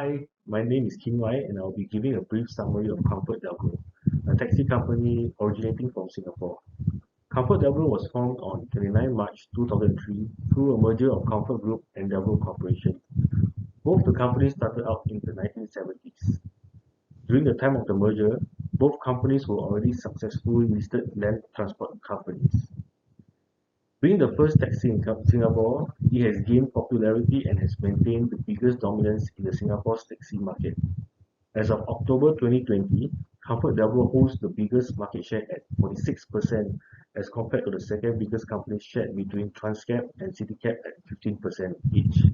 Hi, my name is King Wai, and I'll be giving a brief summary of Comfort Delgro, a taxi company originating from Singapore. Comfort Delgro was formed on 29 March 2003 through a merger of Comfort Group and Delgro Corporation. Both the companies started out in the 1970s. During the time of the merger, both companies were already successfully listed land transport companies. Being the first taxi in Singapore, it has gained popularity and has maintained the biggest dominance in the Singapore's taxi market. As of October 2020, ComfortDelGro holds the biggest market share at 46% as compared to the second biggest company shared between Transcab and CityCab at 15% each.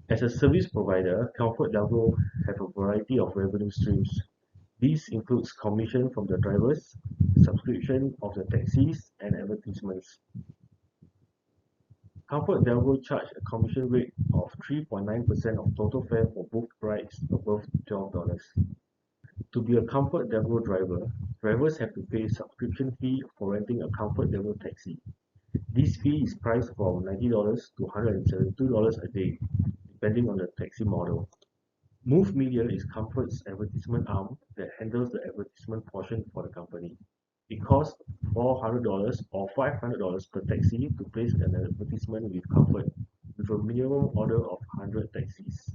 As a service provider, ComfortDelGro have a variety of revenue streams. These includes commission from the drivers, subscription of the taxis, and advertisements. ComfortDelGro charge a commission rate of 3.9% of total fare for both rides above $12. To be a ComfortDelGro driver, drivers have to pay a subscription fee for renting a ComfortDelGro taxi. This fee is priced from $90 to $172 a day, depending on the taxi model. Move Media is Comfort's advertisement arm that handles the advertisement portion for the company. It costs $400 or $500 per taxi to place an advertisement with Comfort, with a minimum order of 100 taxis.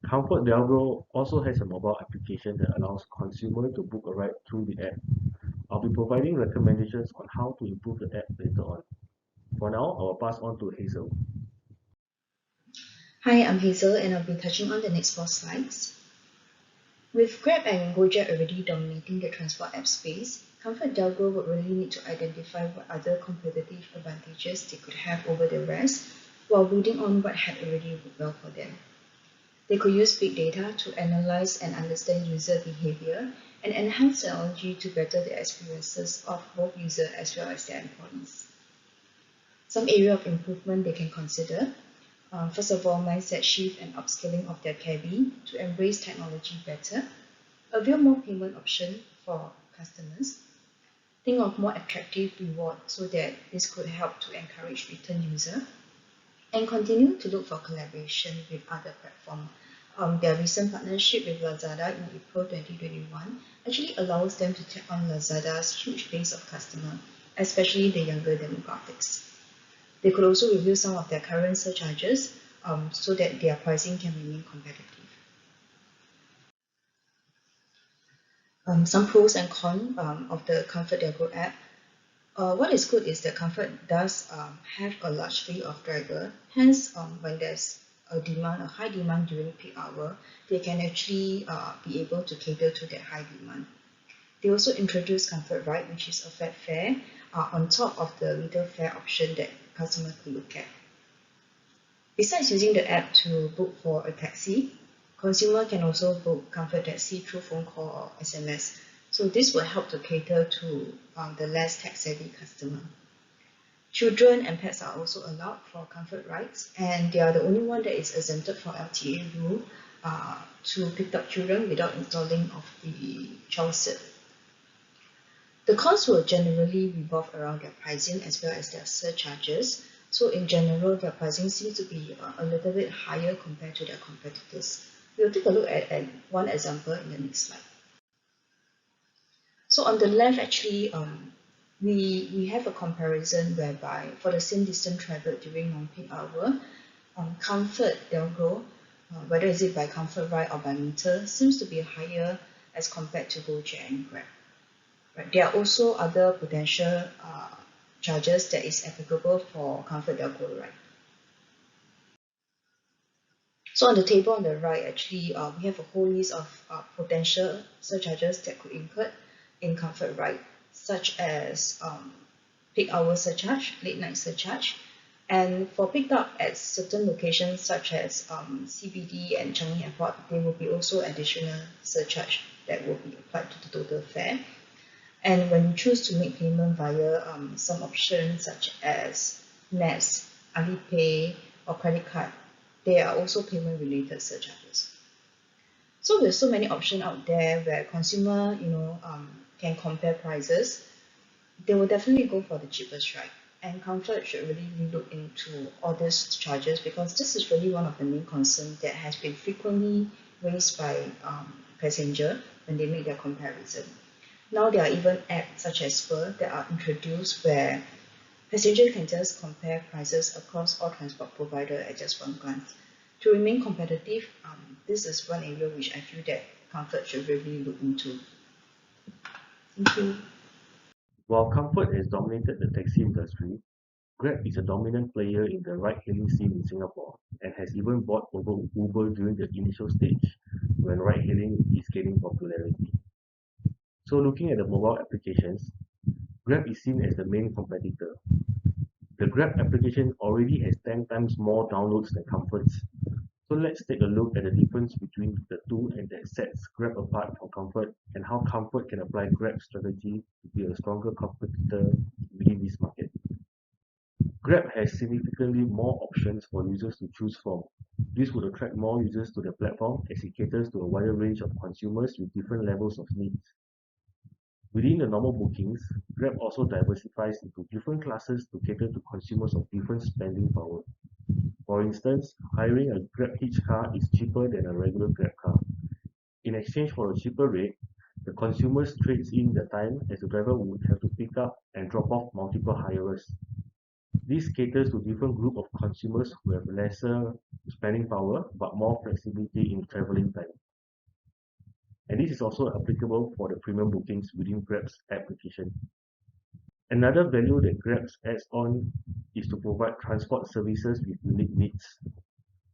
ComfortDelGro also has a mobile application that allows consumers to book a ride through the app. I'll be providing recommendations on how to improve the app later on. For now, I'll pass on to Hazel. Hi, I'm Hazel and I'll be touching on the next 4 slides. With Grab and Gojek already dominating the transport app space, ComfortDelGro would really need to identify what other competitive advantages they could have over the rest while building on what had already worked well for them. They could use big data to analyze and understand user behavior and enhance technology to better the experiences of both users as well as their employees. Some area of improvement they can consider. First of all, mindset shift and upskilling of their cabby to embrace technology better. Avail more payment option for customers. Think of more attractive reward so that this could help to encourage return user. And continue to look for collaboration with other platforms. Their recent partnership with Lazada in April 2021 actually allows them to tap on Lazada's huge base of customers, especially the younger demographics. They could also review some of their current surcharges so that their pricing can remain competitive. Some pros and cons of the ComfortDelGro app. What is good is that Comfort does have a large fleet of driver. Hence, when there's a high demand during peak hour, they can actually be able to cater to that high demand. They also introduce Comfort Ride, which is a flat fare on top of the little fare option that customers could look at. Besides using the app to book for a taxi, consumer can also book Comfort Taxi through phone call or SMS. So this will help to cater to the less tech-savvy customer. Children and pets are also allowed for Comfort rides, and they are the only one that is exempted from LTA rule to pick up children without installing of the child seat. The costs will generally revolve around their pricing as well as their surcharges. So in general, their pricing seems to be a little bit higher compared to their competitors. We'll take a look at one example in the next slide. So on the left, actually, we have a comparison whereby for the same distance traveled during non-peak hour, ComfortDelGro, whether is it by Comfort Ride or by meter, seems to be higher as compared to Gojek and Grab. Right. There are also other potential charges that is applicable for ComfortDelGro ride. So on the table on the right, actually, we have a whole list of potential surcharges that could incur in Comfort Ride, such as peak hour surcharge, late night surcharge, and for picked up at certain locations such as CBD and Changi Airport, there will be also additional surcharge that will be applied to the total fare. And when you choose to make payment via some options such as NETS, Alipay, or credit card, there are also payment related surcharges. So with so many options out there where consumer can compare prices, they will definitely go for the cheapest ride. And Comfort should really look into all these charges because this is really one of the main concerns that has been frequently raised by passenger when they make their comparison. Now there are even apps such as Spur that are introduced where passengers can just compare prices across all transport providers at just one glance. To remain competitive, this is one area which I feel that Comfort should really look into. Thank you. While Comfort has dominated the taxi industry, Grab is a dominant player in the ride-hailing scene in Singapore and has even bought over Uber during the initial stage when ride-hailing is gaining popularity. So looking at the mobile applications, Grab is seen as the main competitor. The Grab application already has 10 times more downloads than Comfort's. So let's take a look at the difference between the two and that sets Grab apart from Comfort and how Comfort can apply Grab's strategy to be a stronger competitor within this market. Grab has significantly more options for users to choose from. This would attract more users to the platform as it caters to a wider range of consumers with different levels of needs. Within the normal bookings, Grab also diversifies into different classes to cater to consumers of different spending power. For instance, hiring a Grab Hitch car is cheaper than a regular Grab car. In exchange for a cheaper rate, the consumers trades in the time as the driver would have to pick up and drop off multiple hirers. This caters to different group of consumers who have lesser spending power but more flexibility in traveling time. And this is also applicable for the premium bookings within Grab's application. Another value that Grab adds on is to provide transport services with unique needs.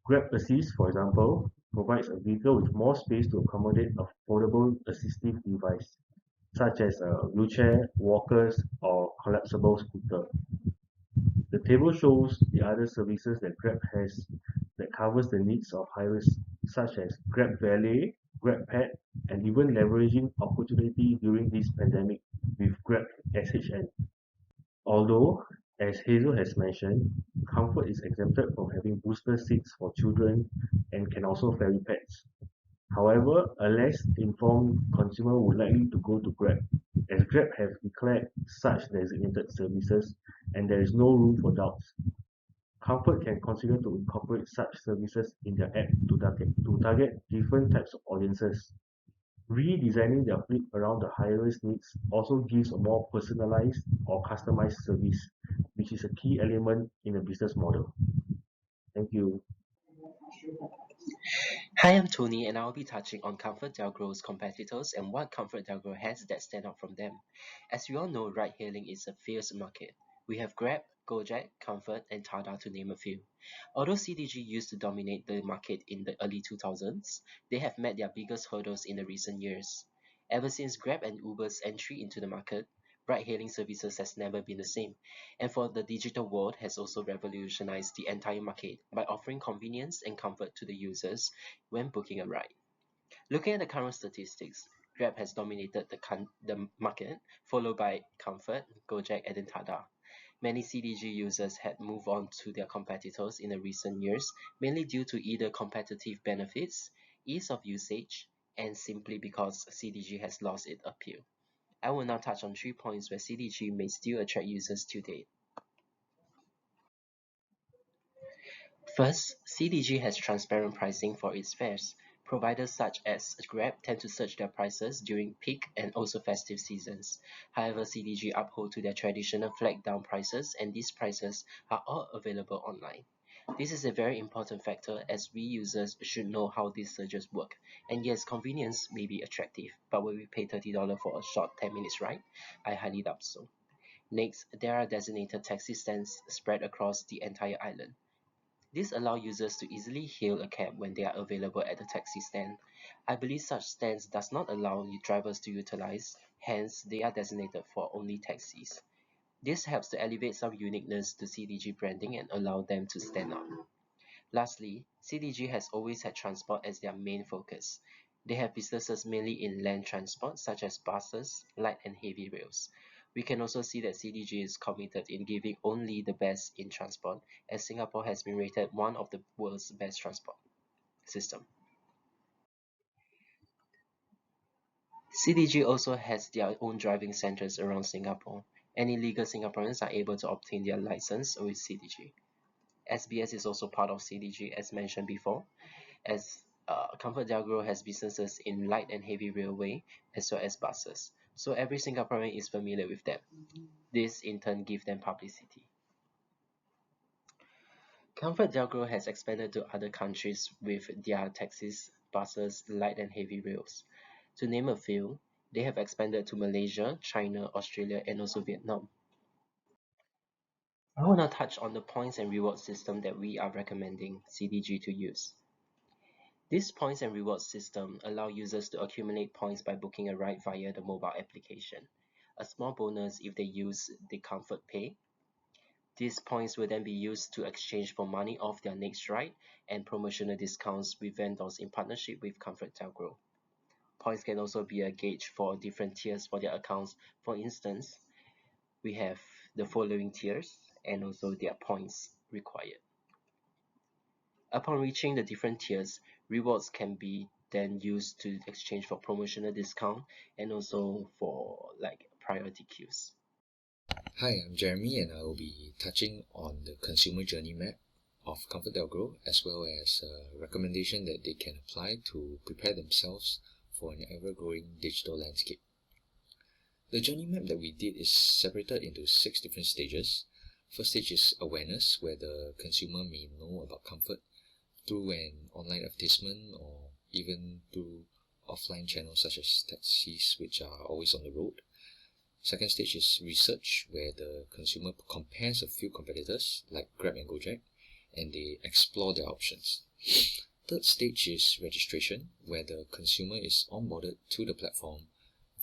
Grab Assist, for example, provides a vehicle with more space to accommodate a foldable assistive device, such as a wheelchair, walkers, or collapsible scooter. The table shows the other services that Grab has that covers the needs of hires such as Grab Valet, Grab Pet, and even leveraging opportunity during this pandemic with Grab SHN. Although, as Hazel has mentioned, Comfort is exempted from having booster seats for children and can also ferry pets. However, a less informed consumer would likely to go to Grab, as Grab have declared such designated services and there is no room for doubts. Comfort can consider to incorporate such services in their app to target different types of audiences. Redesigning their fleet around the hirer's needs also gives a more personalized or customized service, which is a key element in a business model. Thank you. Hi, I'm Tony, and I'll be touching on Comfort Delgro's competitors and what Comfort Delgro has that stand out from them. As we all know, ride-hailing is a fierce market. We have Grab, Gojek, Comfort, and Tada to name a few. Although CDG used to dominate the market in the early 2000s, they have met their biggest hurdles in the recent years. Ever since Grab and Uber's entry into the market, ride-hailing services has never been the same, and for the digital world has also revolutionized the entire market by offering convenience and comfort to the users when booking a ride. Looking at the current statistics, Grab has dominated the market, followed by Comfort, Gojek, and then Tada. Many CDG users had moved on to their competitors in the recent years, mainly due to either competitive benefits, ease of usage, and simply because CDG has lost its appeal. I will now touch on 3 points where CDG may still attract users today. First, CDG has transparent pricing for its fares. Providers such as Grab tend to surge their prices during peak and also festive seasons. However, CDG uphold to their traditional flag down prices, and these prices are all available online. This is a very important factor as we users should know how these surges work. And yes, convenience may be attractive, but will we pay $30 for a short 10 minutes ride? I highly doubt so. Next, there are designated taxi stands spread across the entire island. This allows users to easily hail a cab when they are available at the taxi stand. I believe such stands does not allow drivers to utilize, hence they are designated for only taxis. This helps to elevate some uniqueness to CDG branding and allow them to stand out. Lastly, CDG has always had transport as their main focus. They have businesses mainly in land transport such as buses, light and heavy rails. We can also see that CDG is committed in giving only the best in transport, as Singapore has been rated one of the world's best transport system. CDG also has their own driving centers around Singapore. Any legal Singaporeans are able to obtain their license with CDG. SBS is also part of CDG as mentioned before, as Comfort Delgro has businesses in light and heavy railway as well as buses. So every Singaporean is familiar with them. This in turn gives them publicity. Comfort Delgro has expanded to other countries with their taxis, buses, light and heavy rails. To name a few, they have expanded to Malaysia, China, Australia, and also Vietnam. I want to touch on the points and rewards system that we are recommending CDG to use. This points and rewards system allow users to accumulate points by booking a ride via the mobile application. A small bonus if they use the Comfort Pay. These points will then be used to exchange for money off their next ride and promotional discounts with vendors in partnership with Comfort Delgro. Points can also be a gauge for different tiers for their accounts. For instance, we have the following tiers and also their points required. Upon reaching the different tiers, rewards can be then used to exchange for promotional discount and also for like priority queues. Hi, I'm Jeremy and I will be touching on the consumer journey map of Comfort Delgro as well as a recommendation that they can apply to prepare themselves for an ever-growing digital landscape. The journey map that we did is separated into 6 different stages. First stage is awareness, where the consumer may know about Comfort through an online advertisement or even through offline channels such as taxis, which are always on the road. Second stage is research, where the consumer compares a few competitors like Grab and Gojek and they explore their options. Third stage is registration, where the consumer is onboarded to the platform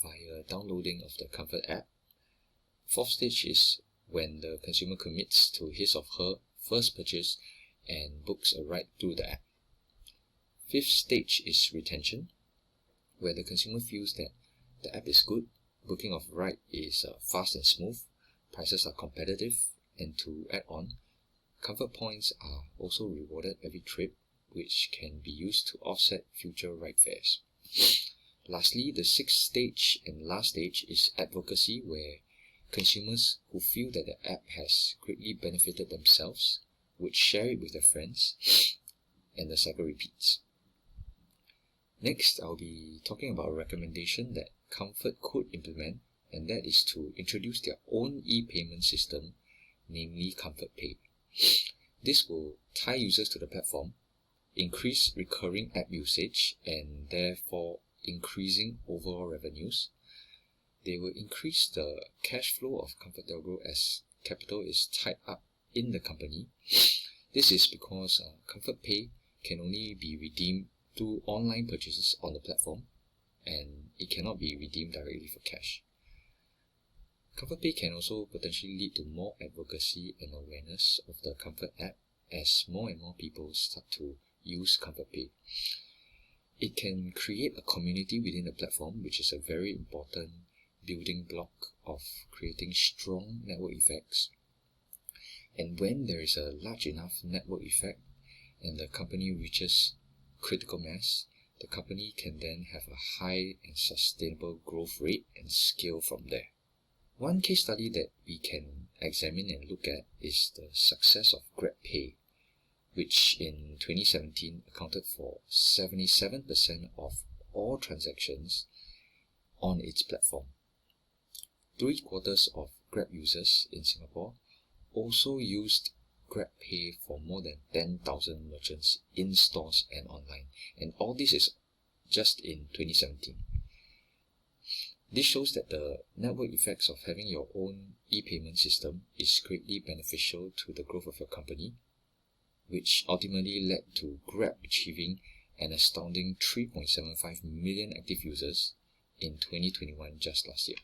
via downloading of the Comfort app. Fourth stage is when the consumer commits to his or her first purchase and books a ride through the app. Fifth stage is retention, where the consumer feels that the app is good, booking of ride is fast and smooth, prices are competitive, and to add on, Comfort points are also rewarded every trip, which can be used to offset future ride fares. Lastly, the sixth stage and last stage is advocacy, where consumers who feel that the app has greatly benefited themselves would share it with their friends, and the cycle repeats. Next, I'll be talking about a recommendation that Comfort could implement, and that is to introduce their own e-payment system, namely Comfort Pay. This will tie users to the platform, increase recurring app usage, and therefore increasing overall revenues. They will increase the cash flow of Comfort Delgro as capital is tied up in the company. This is because Comfort Pay can only be redeemed through online purchases on the platform, and it cannot be redeemed directly for cash. Comfort Pay can also potentially lead to more advocacy and awareness of the Comfort app as more and more people start to use Comfort Pay. It can create a community within the platform, which is a very important building block of creating strong network effects. And when there is a large enough network effect and the company reaches critical mass, the company can then have a high and sustainable growth rate and scale from there. One case study that we can examine and look at is the success of GrabPay, which in 2017 accounted for 77% of all transactions on its platform. 3/4 of Grab users in Singapore also used GrabPay for more than 10,000 merchants in stores and online, and all this is just in 2017. This shows that the network effects of having your own e-payment system is greatly beneficial to the growth of your company, which ultimately led to Grab achieving an astounding 3.75 million active users in 2021 just last year.